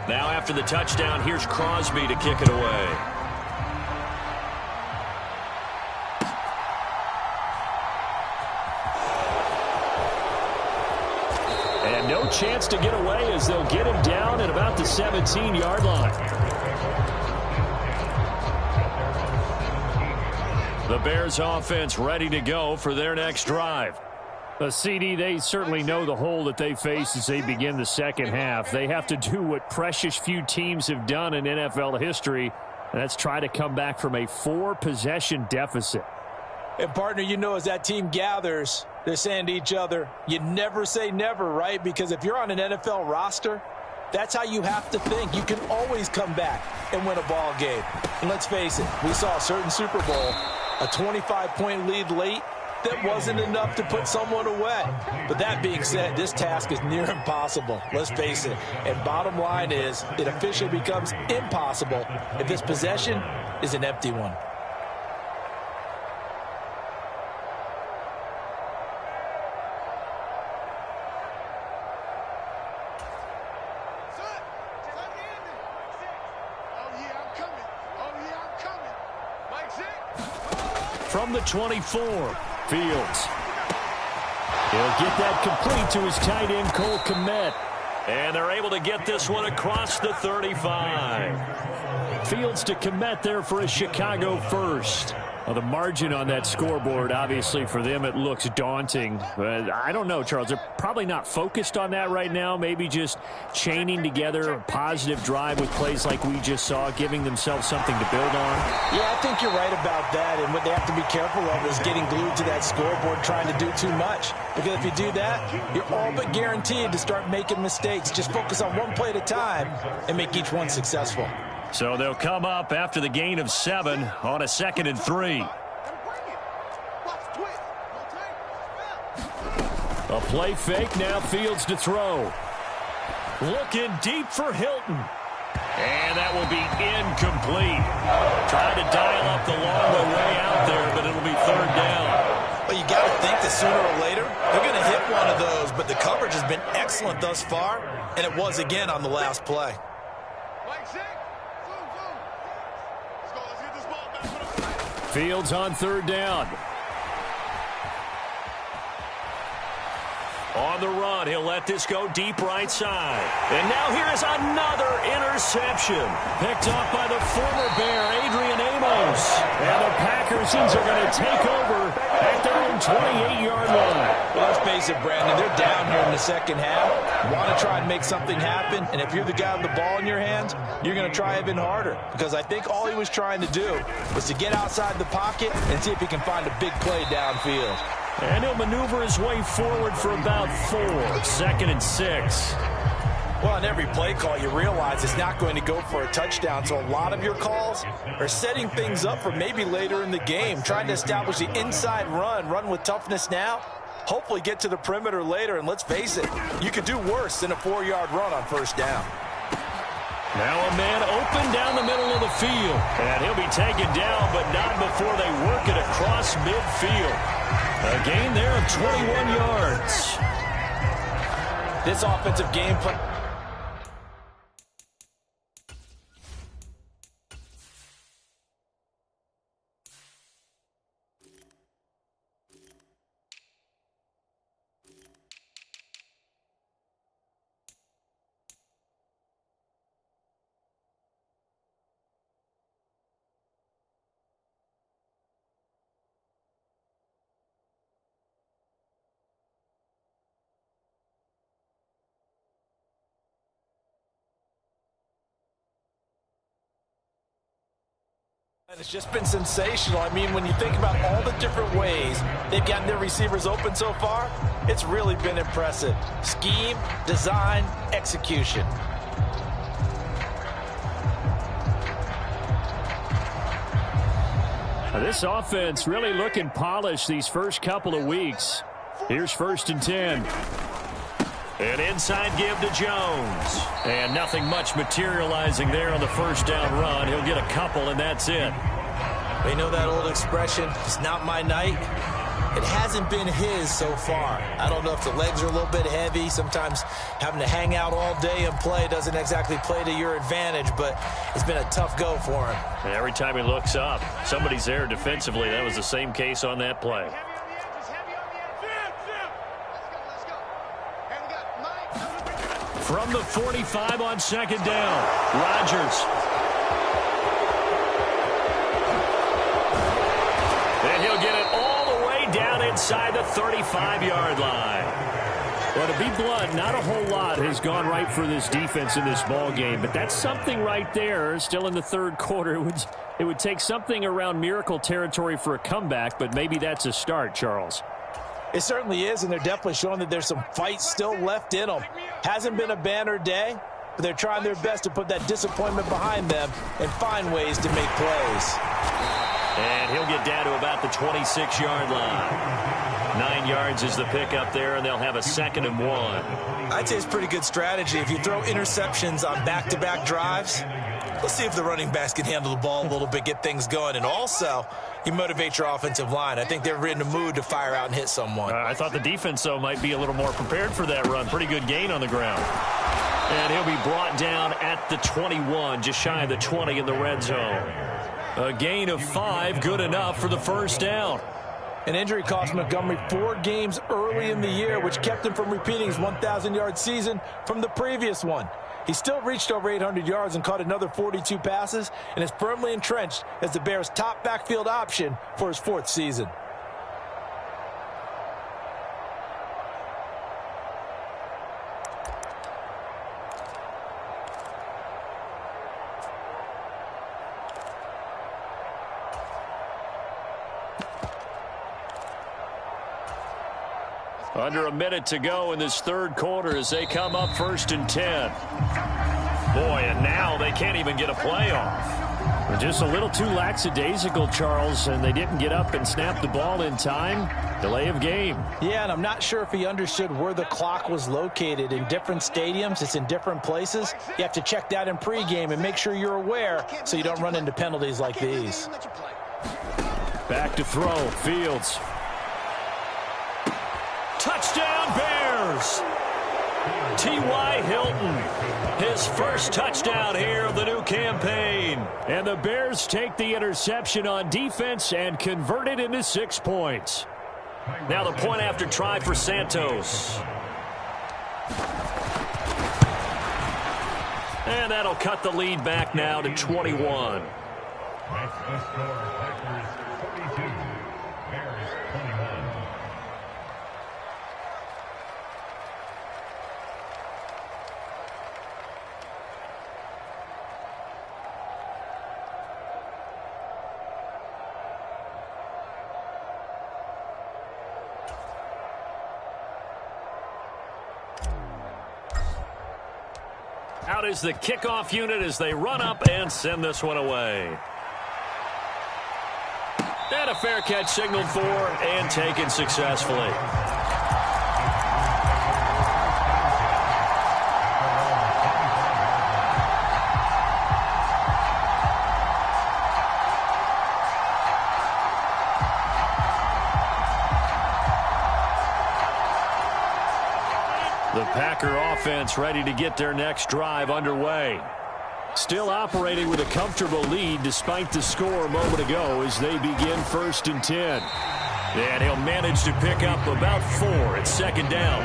Now after the touchdown, here's Crosby to kick it away. And no chance to get away as they'll get him down at about the 17-yard line. The Bears offense ready to go for their next drive. CD, they certainly know the hole that they face as they begin the second half. They have to do what precious few teams have done in NFL history, and that's try to come back from a 4-possession deficit. And, partner, you know, as that team gathers, they're saying to each other, you never say never, right? Because if you're on an NFL roster, that's how you have to think. You can always come back and win a ball game. And let's face it, we saw a certain Super Bowl, a 25-point lead late. That wasn't enough to put someone away. But that being said, this task is near impossible. Let's face it. And bottom line is, it officially becomes impossible if this possession is an empty one. From the 24. Fields. He'll get that complete to his tight end, Cole Kmet. And they're able to get this one across the 35. Fields to Kmet there for a Chicago first. Well, the margin on that scoreboard, obviously, for them, it looks daunting. But I don't know, Charles. They're probably not focused on that right now. Maybe just chaining together a positive drive with plays like we just saw, giving themselves something to build on. Yeah, I think you're right about that. And what they have to be careful of is getting glued to that scoreboard trying to do too much. Because if you do that, you're all but guaranteed to start making mistakes. Just focus on one play at a time and make each one successful. So they'll come up after the gain of 7 on a 2nd and 3. A play fake, now Fields to throw. Looking deep for Hilton. And that will be incomplete. Trying to dial up the long way out there, but it'll be 3rd down. Well, you got to think that sooner or later they're going to hit one of those, but the coverage has been excellent thus far, and it was again on the last play. Fields on 3rd down. On the run, he'll let this go deep right side. And now here is another interception. Picked off by the former Bear, Adrian Amos. And the Packers are going to take over at their own 28-yard line. Well, let's face it, Brandon, they're down here in the second half. Want to try and make something happen, and if you're the guy with the ball in your hands, you're going to try even harder. Because I think all he was trying to do was to get outside the pocket and see if he can find a big play downfield. And he'll maneuver his way forward for about 4. 2nd and 6. Well, on every play call, you realize it's not going to go for a touchdown. So a lot of your calls are setting things up for maybe later in the game, trying to establish the inside run with toughness now, hopefully get to the perimeter later. And let's face it, you could do worse than a 4-yard run on 1st down. Now a man open down the middle of the field. And he'll be taken down, but not before they work it across midfield. A gain there of 21 yards. This offensive game plan. It's just been sensational. I mean, when you think about all the different ways they've gotten their receivers open so far, it's really been impressive. Scheme, design, execution. This offense really looking polished these first couple of weeks. Here's 1st and 10. An inside give to Jones. And nothing much materializing there on the 1st down run. He'll get a couple, and that's it. You know that old expression, it's not my night? It hasn't been his so far. I don't know if the legs are a little bit heavy. Sometimes having to hang out all day and play doesn't exactly play to your advantage, but it's been a tough go for him. And every time he looks up, somebody's there defensively. That was the same case on that play. From the 45 on 2nd down, Rodgers. And he'll get it all the way down inside the 35-yard line. Well, to be blunt, not a whole lot has gone right for this defense in this ball game, but that's something right there. Still in the 3rd quarter, it would take something around miracle territory for a comeback, but maybe that's a start, Charles. It certainly is, and they're definitely showing that there's some fight still left in them. Hasn't been a banner day, but they're trying their best to put that disappointment behind them and find ways to make plays. And he'll get down to about the 26-yard line. 9 yards is the pickup there, and they'll have a 2nd and 1. I'd say it's pretty good strategy. If you throw interceptions on back-to-back drives, let's see if the running backs can handle the ball a little bit, get things going. And also, you motivate your offensive line. I think they're in a mood to fire out and hit someone. I thought the defense, though, might be a little more prepared for that run. Pretty good gain on the ground. And he'll be brought down at the 21, just shy of the 20 in the red zone. A gain of 5, good enough for the 1st down. An injury cost Montgomery 4 games early in the year, which kept him from repeating his 1,000-yard season from the previous one. He still reached over 800 yards and caught another 42 passes and is firmly entrenched as the Bears' top backfield option for his 4th season. Under a minute to go in this 3rd quarter as they come up 1st and 10. Boy, and now they can't even get a play off. Just a little too lackadaisical, Charles, and they didn't get up and snap the ball in time. Delay of game. Yeah, and I'm not sure if he understood where the clock was located. In different stadiums, it's in different places. You have to check that in pregame and make sure you're aware so you don't run into penalties like these. Back to throw, Fields. Touchdown, Bears! T.Y. Hilton, his first touchdown here of the new campaign. And the Bears take the interception on defense and convert it into 6 points. Now the point after try for Santos. And that'll cut the lead back now to 21. That's the score. Packers 42, Bears 21. Out is the kickoff unit as they run up and send this one away. And a fair catch signaled for and taken successfully. The Packer offense ready to get their next drive underway. Still operating with a comfortable lead despite the score a moment ago as they begin 1st and 10. And he'll manage to pick up about 4 at 2nd down.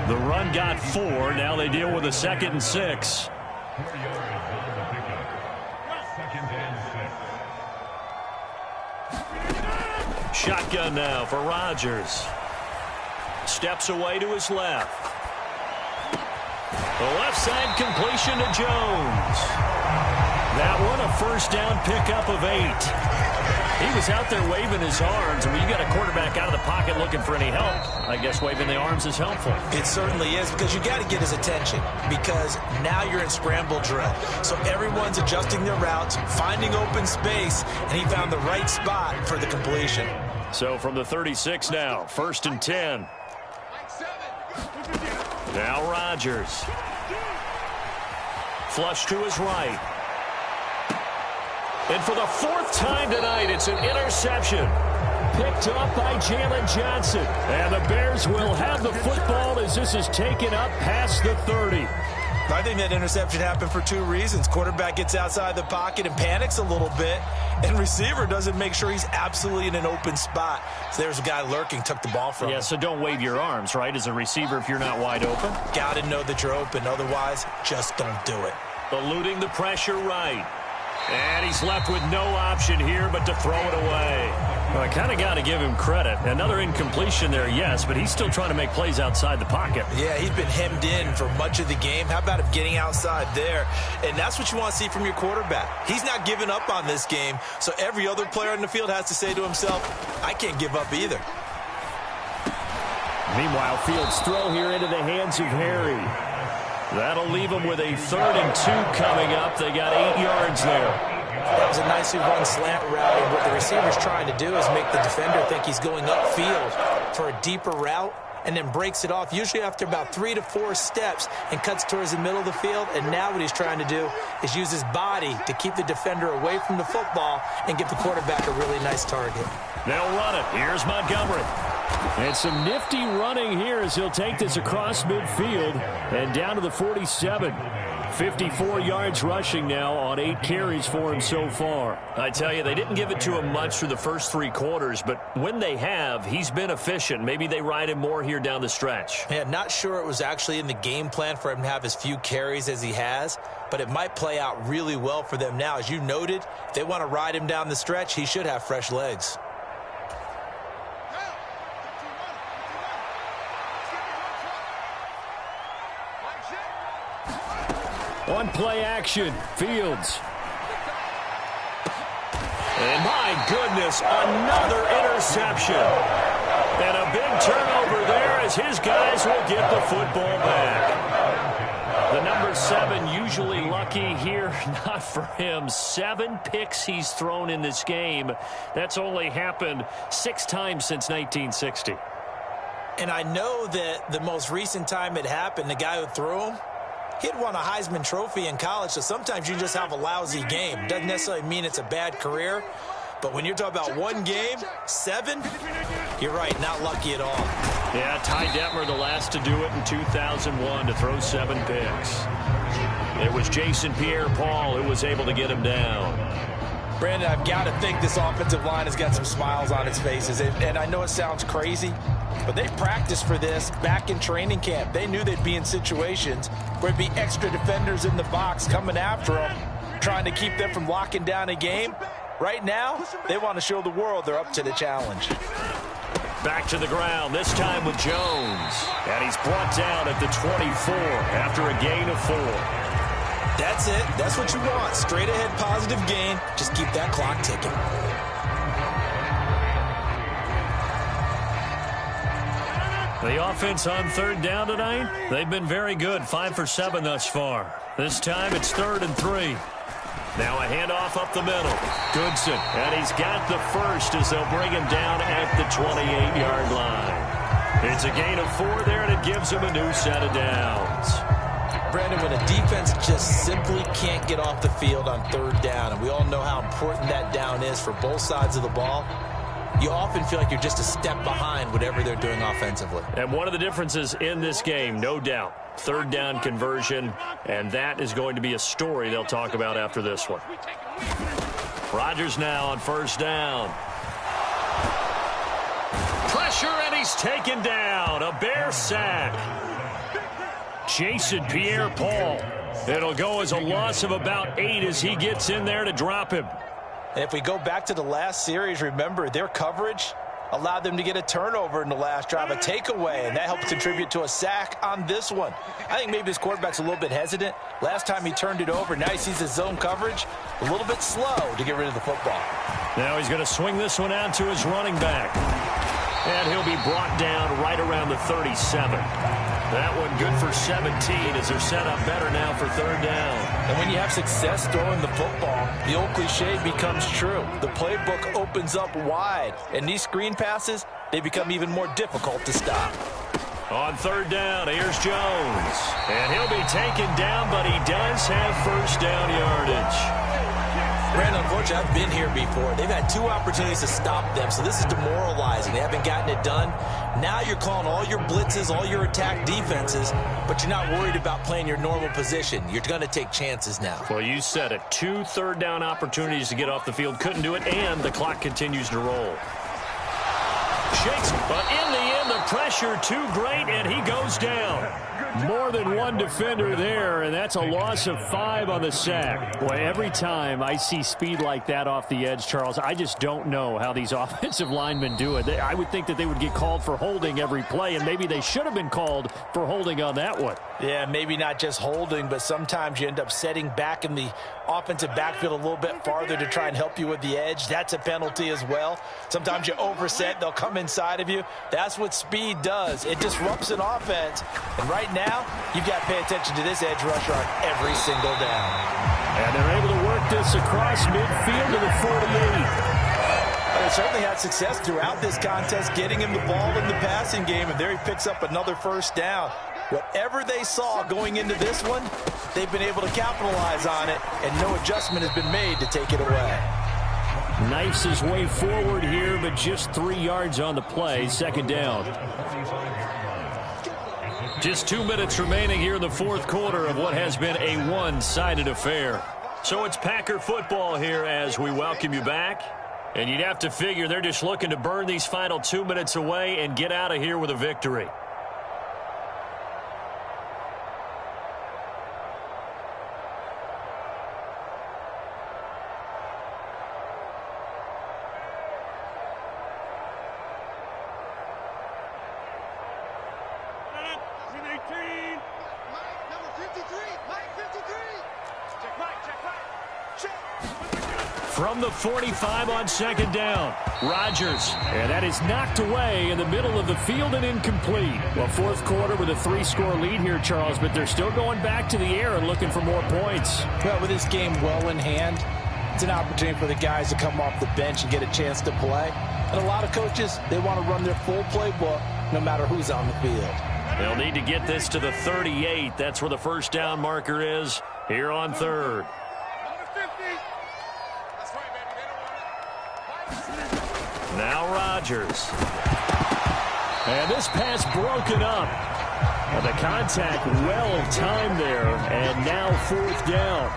The run got 4. Now they deal with a 2nd and 6. 4 yards on the pickup. 2nd and 6. Shotgun now for Rodgers. Steps away to his left. The left side completion to Jones. That one a 1st down pickup of 8. He was out there waving his arms. When you got a quarterback out of the pocket looking for any help, I guess waving the arms is helpful. It certainly is, because you got to get his attention, because now you're in scramble drill. So everyone's adjusting their routes, finding open space, and he found the right spot for the completion. So from the 36 now, 1st and 10. Now Rodgers. Flush to his right. And for the 4th time tonight, it's an interception. Picked up by Jalen Johnson. And the Bears will have the football as this is taken up past the 30. I think that interception happened for 2 reasons. Quarterback gets outside the pocket and panics a little bit, and receiver doesn't make sure he's absolutely in an open spot. So there's a guy lurking, took the ball from him. Yeah, so don't wave your arms, right, as a receiver if you're not wide open? Got to know that you're open. Otherwise, just don't do it. Eluding the pressure right. And he's left with no option here but to throw it away. Well, I kind of got to give him credit. Another incompletion there, yes, but he's still trying to make plays outside the pocket. Yeah, he's been hemmed in for much of the game. How about him getting outside there? And that's what you want to see from your quarterback. He's not giving up on this game, so every other player on the field has to say to himself, I can't give up either. Meanwhile, Fields' throw here into the hands of Harry. That'll leave them with a 3rd and 2 coming up. They got 8 yards there. That was a nicely run slant route, and what the receiver's trying to do is make the defender think he's going upfield for a deeper route, and then breaks it off, usually after about 3 to 4 steps, and cuts towards the middle of the field. And now what he's trying to do is use his body to keep the defender away from the football and give the quarterback a really nice target. They'll run it. Here's Montgomery. And some nifty running here as he'll take this across midfield and down to the 47. 54 yards rushing now on 8 carries for him so far. I tell you, they didn't give it to him much through the first 3 quarters, but when they have, he's been efficient. Maybe they ride him more here down the stretch. Yeah, not sure it was actually in the game plan for him to have as few carries as he has, but it might play out really well for them now. As you noted, if they want to ride him down the stretch, he should have fresh legs. On play action, Fields. And my goodness, another interception. And a big turnover there as his guys will get the football back. The number 7 usually lucky here, not for him. 7 picks he's thrown in this game. That's only happened 6 times since 1960. And I know that the most recent time it happened, the guy who threw him, he'd won a Heisman Trophy in college, so sometimes you just have a lousy game. Doesn't necessarily mean it's a bad career, but when you're talking about one game, 7, you're right, not lucky at all. Yeah, Ty Detmer, the last to do it in 2001, to throw 7 picks. It was Jason Pierre-Paul who was able to get him down. Brandon, I've got to think this offensive line has got some smiles on its faces, and I know it sounds crazy, but they practiced for this back in training camp. They knew they'd be in situations where there'd be extra defenders in the box coming after them, trying to keep them from locking down a game. Right now, they want to show the world they're up to the challenge. Back to the ground, this time with Jones. And he's brought down at the 24 after a gain of 4. That's it. That's what you want. Straight ahead positive gain. Just keep that clock ticking. The offense on 3rd down tonight, they've been very good. 5 for 7 thus far. This time it's 3rd and 3. Now a handoff up the middle. Goodson, and he's got the first as they'll bring him down at the 28-yard line. It's a gain of 4 there, and it gives him a new set of downs. Brandon, when a defense just simply can't get off the field on 3rd down, and we all know how important that down is for both sides of the ball, you often feel like you're just a step behind whatever they're doing offensively. And one of the differences in this game, no doubt, 3rd down conversion, and that is going to be a story they'll talk about after this one. Rodgers now on 1st down. Pressure, and he's taken down. A Bear sack. Jason Pierre-Paul. It'll go as a loss of about 8 as he gets in there to drop him. And if we go back to the last series, remember, their coverage allowed them to get a turnover in the last drive, a takeaway, and that helped contribute to a sack on this one. I think maybe this quarterback's a little bit hesitant. Last time he turned it over, now he sees his zone coverage a little bit slow to get rid of the football. Now he's going to swing this one out to his running back. And he'll be brought down right around the 37. That one good for 17 as they're set up better now for 3rd down. And when you have success throwing the football, the old cliche becomes true. The playbook opens up wide, and these screen passes, they become even more difficult to stop. On 3rd down, here's Jones. And he'll be taken down, but he does have 1st down yardage. Brandon, unfortunately, I've been here before. They've had 2 opportunities to stop them, so this is demoralizing. They haven't gotten it done. Now you're calling all your blitzes, all your attack defenses, but you're not worried about playing your normal position. You're going to take chances now. Well, you said it. 2 3rd down opportunities to get off the field. Couldn't do it, and the clock continues to roll. Shakes, but in the end, the pressure too great, and he goes down. More than one defender there, and that's a loss of 5 on the sack. Boy, every time I see speed like that off the edge, Charles, I just don't know how these offensive linemen do it. I would think that they would get called for holding every play, and maybe they should have been called for holding on that one. Yeah, maybe not just holding, but sometimes you end up setting back in the offensive backfield a little bit farther to try and help you with the edge. That's a penalty as well. Sometimes you overset, they'll come inside of you. That's what speed does. It disrupts an offense. And right now, you've got to pay attention to this edge rusher on every single down. And they're able to work this across midfield to the 48. They certainly had success throughout this contest, getting him the ball in the passing game, and there he picks up another 1st down. Whatever they saw going into this one, they've been able to capitalize on it, and no adjustment has been made to take it away. Knifes his way forward here, but just 3 yards on the play. 2nd down. Just 2 minutes remaining here in the fourth quarter of what has been a one-sided affair. So it's Packer football here as we welcome you back. And you'd have to figure they're just looking to burn these final 2 minutes away and get out of here with a victory. From the 45 on second down, Rodgers. And that is knocked away in the middle of the field and incomplete. Well, fourth quarter with a 3-score lead here, Charles, but they're still going back to the air and looking for more points. Well, with this game well in hand, it's an opportunity for the guys to come off the bench and get a chance to play. And a lot of coaches, they want to run their full playbook no matter who's on the field. They'll need to get this to the 38. That's where the first down marker is here on third. Now Rodgers. And this pass broken up. And the contact well timed there. And now fourth down.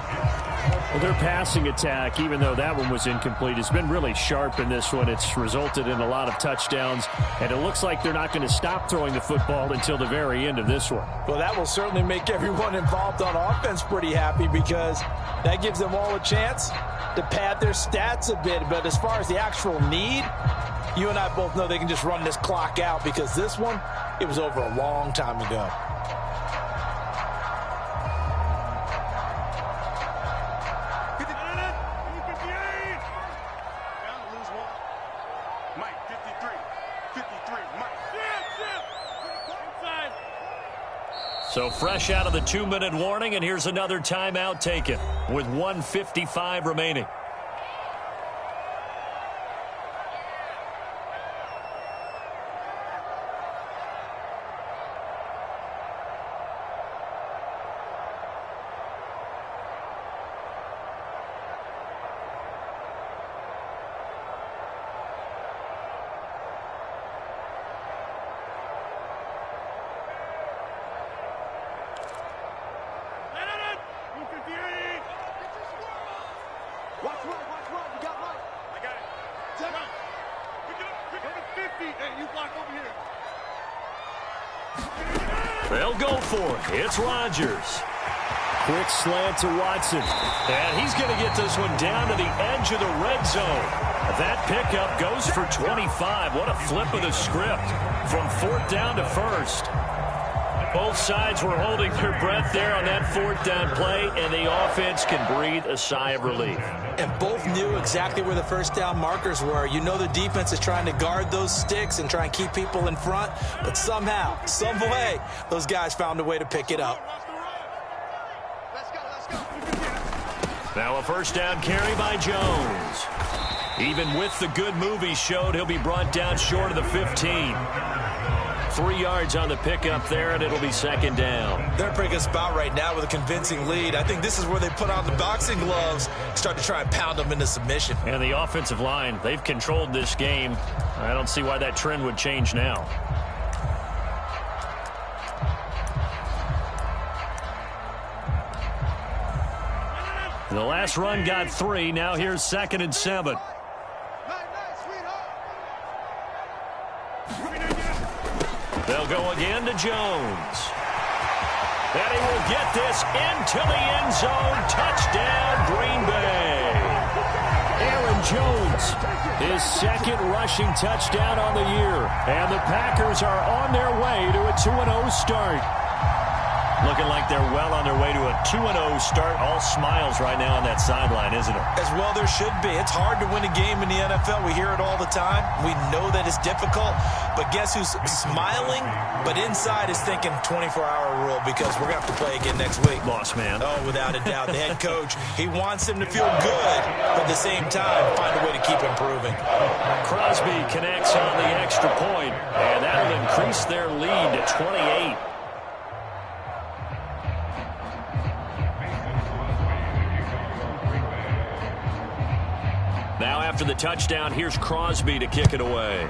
Well, their passing attack, even though that one was incomplete, has been really sharp in this one. It's resulted in a lot of touchdowns. And it looks like they're not going to stop throwing the football until the very end of this one. Well, that will certainly make everyone involved on offense pretty happy because that gives them all a chance to pad their stats a bit. But as far as the actual need, you and I both know they can just run this clock out because this one, it was over a long time ago. So fresh out of the 2-minute warning, and here's another timeout taken with 1:55 remaining. They'll go for it. It's Rodgers. Quick slant to Watson. And he's going to get this one down to the edge of the red zone. That pickup goes for 25. What a flip of the script from fourth down to first. Both sides were holding their breath there on that fourth down play, and the offense can breathe a sigh of relief. And both knew exactly where the first down markers were. You know the defense is trying to guard those sticks and try and keep people in front, but somehow, some way, those guys found a way to pick it up. Now a first down carry by Jones. Even with the good move he showed, he'll be brought down short of the 15. 3 yards on the pickup there, and it'll be second down. They're in a pretty good spot right now with a convincing lead. I think this is where they put on the boxing gloves, start to try and pound them into submission. And the offensive line, they've controlled this game. I don't see why that trend would change now. The last run got 3. Now here's 2nd and 7. They'll go again to Jones. And he will get this into the end zone. Touchdown, Green Bay. Aaron Jones, his second rushing touchdown on the year. And the Packers are on their way to a 2-0 start. Looking like they're well on their way to a 2-0 start. All smiles right now on that sideline, isn't it? As well there should be. It's hard to win a game in the NFL. We hear it all the time. We know that it's difficult. But guess who's smiling? But inside is thinking 24-hour rule because we're going to have to play again next week. Boss man. Oh, without a doubt. The head coach, he wants them to feel good, but at the same time, find a way to keep improving. Crosby connects on the extra point, and that'll increase their lead to 28. Now after the touchdown, here's Crosby to kick it away.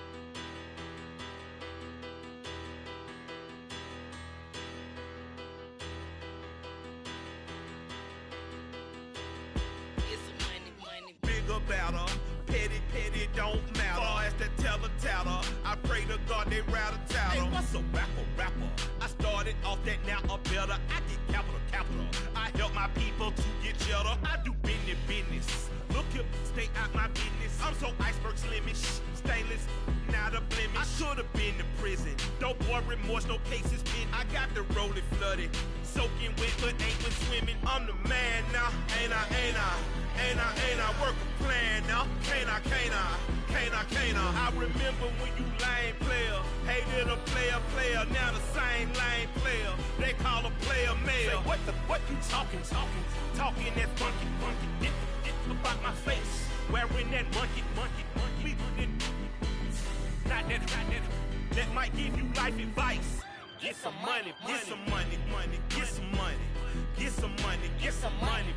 pray to God they rattle tattle. Hey, what's a rapper? I started off that, now I'm better. I get capital. I help my people to get cheddar. I do business. Look here, stay out my business. I'm so iceberg slimish, stainless, not a blemish. I should've been in prison. No boy remorse, no cases pinned. I got the rolling flooded, soaking wet, but ain't been swimming. I'm the man now, ain't I work a plan now. Can't I? I remember when you lame player, hated a player, now the same lame player. They call a player male. Say, what you talking that funky. Get about my face, wearing that monkey. We not that. That might give you life advice. Get some money. Get some money. Get some money. Get some money. Get some money.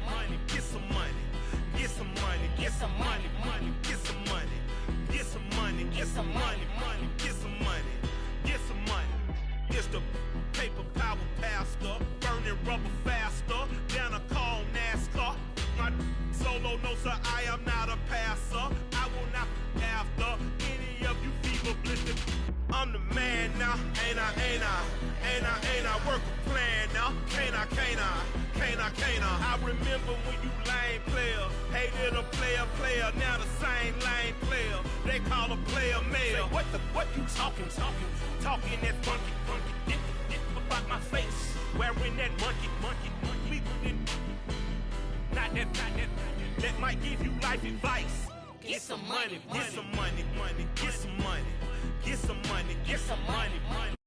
Get some money. Get some money. Get some money. Get some money. Get some money. Get some money. Get some money. Get some money. It's the paper power pastor, burning rubber faster than a call NASCAR. My solo, no sir, I am not a passer. I will not after any of you fever blistered. I'm the man now, ain't I work a plan now. Can't I? I remember when you lame player, hated a player, now the same lame player. They call a player male. Say, what you talking that funky. Get about my face, wearing that monkey. We not that. That might give you life advice. Get some money. Get some money. Get some money. Get some money. Get some money.